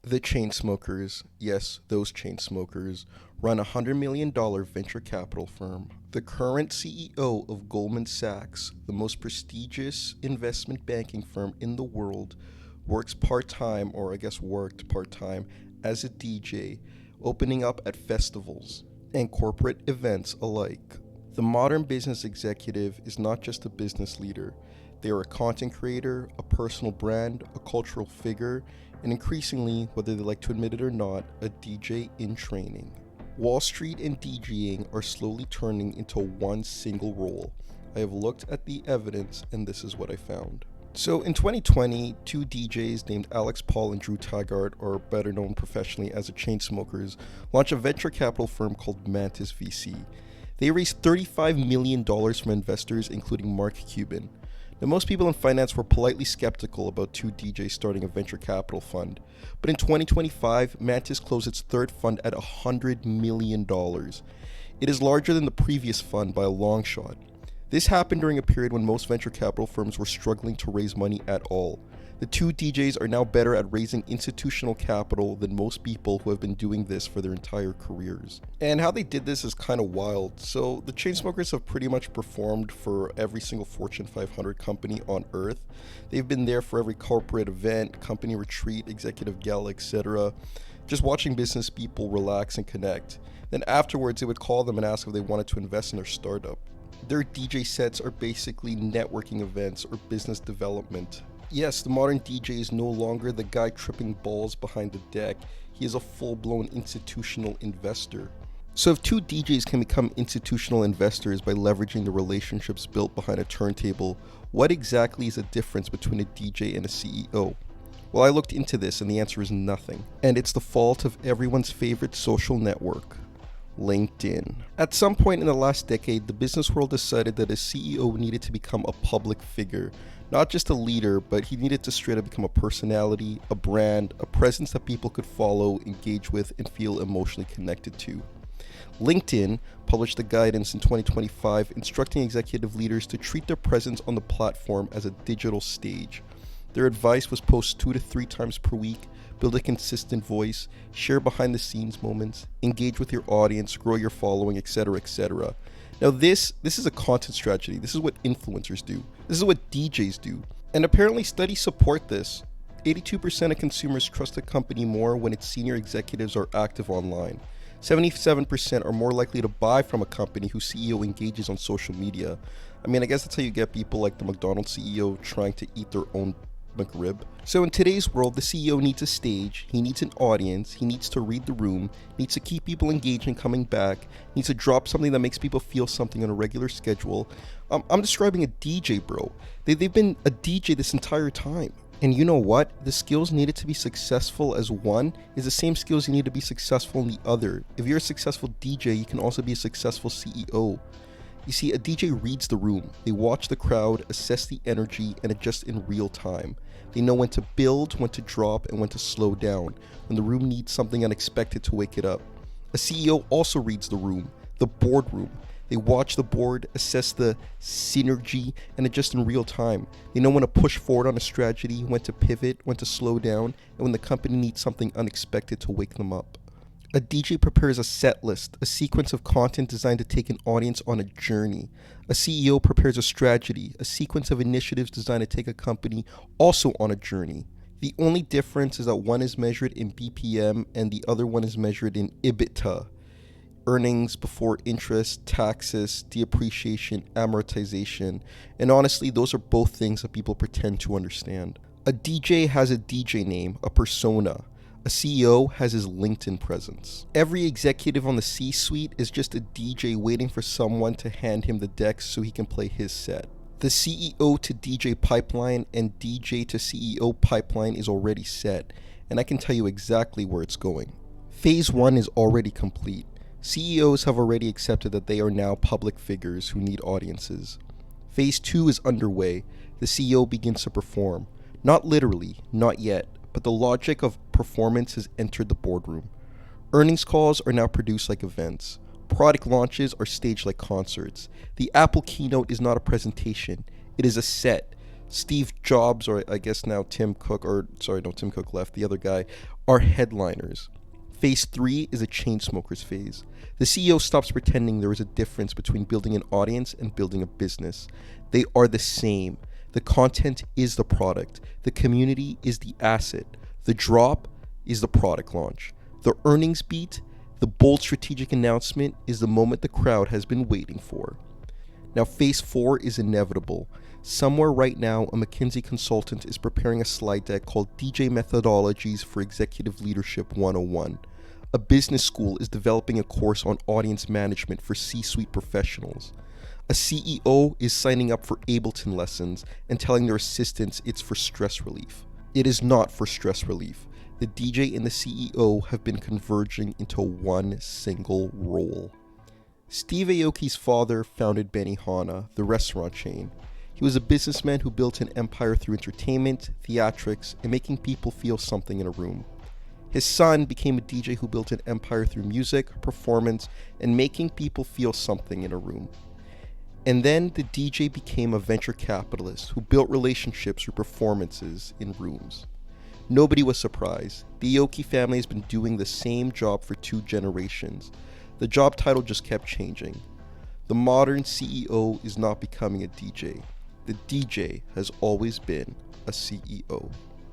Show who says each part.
Speaker 1: The Chainsmokers, yes, those Chainsmokers, run a $100 million venture capital firm. The current CEO of Goldman Sachs, the most prestigious investment banking firm in the world, works part time, or I guess worked part time, as a DJ, opening up at festivals and corporate events alike. The modern business executive is not just a business leader, they are a content creator, a personal brand, a cultural figure, and increasingly, whether they like to admit it or not, a DJ in training. Wall Street and DJing are slowly turning into one single role. I have looked at the evidence and this is what I found. So in 2020, two DJs named Alex Paul and Drew Taggart, or better known professionally as the Chainsmokers, launched a venture capital firm called Mantis VC. They raised $35 million from investors including Mark Cuban. Now, most people in finance were politely skeptical about two DJs starting a venture capital fund, but in 2025, Mantis closed its third fund at $100 million. It is larger than the previous fund by a long shot. This happened during a period when most venture capital firms were struggling to raise money at all. The two DJs are now better at raising institutional capital than most people who have been doing this for their entire careers. And how they did this is kind of wild. So the Chainsmokers have pretty much performed for every single Fortune 500 company on earth. They've been there for every corporate event, company retreat, executive gala, etc. Just watching business people relax and connect. Then afterwards, they would call them and ask if they wanted to invest in their startup. Their DJ sets are basically networking events or business development. Yes, the modern DJ is no longer the guy tripping balls behind the deck. He is a full-blown institutional investor. So if two DJs can become institutional investors by leveraging the relationships built behind a turntable, what exactly is the difference between a DJ and a CEO? Well, I looked into this and the answer is nothing. And it's the fault of everyone's favorite social network, LinkedIn. At some point in the last decade, the business world decided that a CEO needed to become a public figure. Not just a leader, but he needed to straight up become a personality, a brand, a presence that people could follow, engage with, and feel emotionally connected to. LinkedIn published a guidance in 2025 instructing executive leaders to treat their presence on the platform as a digital stage. Their advice was post 2 to 3 times per week, build a consistent voice, share behind the scenes moments, engage with your audience, grow your following, etc., etc. Now this is a content strategy. This is what influencers do. This is what DJs do. And apparently studies support this. 82% of consumers trust a company more when its senior executives are active online. 77% are more likely to buy from a company whose CEO engages on social media. I mean, I guess that's how you get people like the McDonald's CEO trying to eat their own McRib. So in today's world, the CEO needs a stage, he needs an audience, he needs to read the room, needs to keep people engaged and coming back, needs to drop something that makes people feel something on a regular schedule. I'm describing a DJ, bro. They've been a DJ this entire time. And you know what? The skills needed to be successful as one is the same skills you need to be successful in the other. If you're a successful DJ, you can also be a successful CEO. You see, a DJ reads the room. They watch the crowd, assess the energy, and adjust in real time. They know when to build, when to drop, and when to slow down, when the room needs something unexpected to wake it up. A CEO also reads the room, the boardroom. They watch the board, assess the synergy, and adjust in real time. They know when to push forward on a strategy, when to pivot, when to slow down, and when the company needs something unexpected to wake them up. A DJ prepares a set list, a sequence of content designed to take an audience on a journey. A CEO prepares a strategy, a sequence of initiatives designed to take a company also on a journey. The only difference is that one is measured in BPM and the other one is measured in EBITDA, earnings before interest, taxes, depreciation, amortization, and honestly, those are both things that people pretend to understand. A DJ has a DJ name, a persona. A CEO has his LinkedIn presence. Every executive on the C-suite is just a DJ waiting for someone to hand him the decks so he can play his set. The CEO to DJ pipeline and DJ to CEO pipeline is already set, and I can tell you exactly where it's going. Phase 1 is already complete. CEOs have already accepted that they are now public figures who need audiences. Phase 2 is underway. The CEO begins to perform. Not literally, not yet, but the logic of performance has entered the boardroom. Earnings calls are now produced like events. Product launches are staged like concerts. The Apple keynote is not a presentation, it is a set. Steve Jobs, or I guess now Tim Cook, or sorry, no, Tim Cook left, the other guy, are headliners. Phase 3 is a chain smoker's phase. The CEO stops pretending there is a difference between building an audience and building a business. They are the same. The content is the product. The community is the asset. The drop is the product launch. The earnings beat, the bold strategic announcement, is the moment the crowd has been waiting for. Now, phase 4 is inevitable. Somewhere right now, a McKinsey consultant is preparing a slide deck called DJ Methodologies for Executive Leadership 101. A business school is developing a course on audience management for C-suite professionals. A CEO is signing up for Ableton lessons and telling their assistants it's for stress relief. It is not for stress relief. The DJ and the CEO have been converging into one single role. Steve Aoki's father founded Benihana, the restaurant chain. He was a businessman who built an empire through entertainment, theatrics, and making people feel something in a room. His son became a DJ who built an empire through music, performance, and making people feel something in a room. And then the DJ became a venture capitalist who built relationships through performances in rooms. Nobody was surprised. The Aoki family has been doing the same job for 2 generations. The job title just kept changing. The modern CEO is not becoming a DJ. The DJ has always been a CEO.